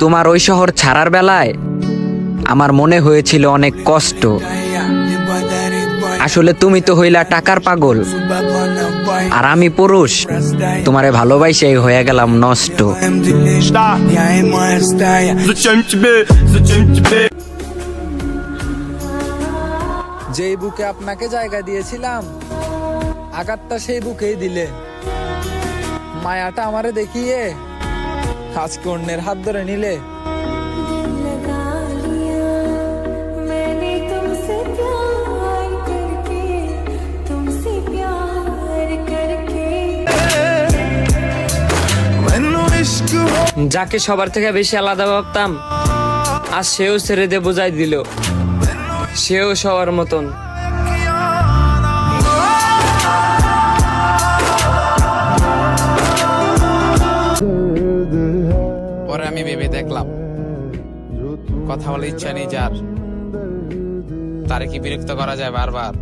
তোমার ওই শহর ছাড়ার বেলায় আমার মনে হয়েছিল অনেক কষ্ট। আসলে তুমি তো হইলা টাকার পাগল, আর আমি পুরুষ, তোমারে ভালোবাসাই হয়ে গেলাম নষ্ট। যেই বুকে আপনাকে জায়গা দিয়েছিলাম, আঘাতটা সেই বুকেই দিলে। মায়াটা আমারে দেখিয়ে আজকে অন্যের হাত ধরে নিলে। যাকে সবার থেকে বেশি আলাদা ভাবতাম, আজ সেও ছেড়ে দিয়ে বোঝাই দিল সেও সবার মতন। পরে আমি ভেবে দেখলাম, কথা বলার ইচ্ছা নেই যার, তারে কি বিরক্ত করা যায় বারবার?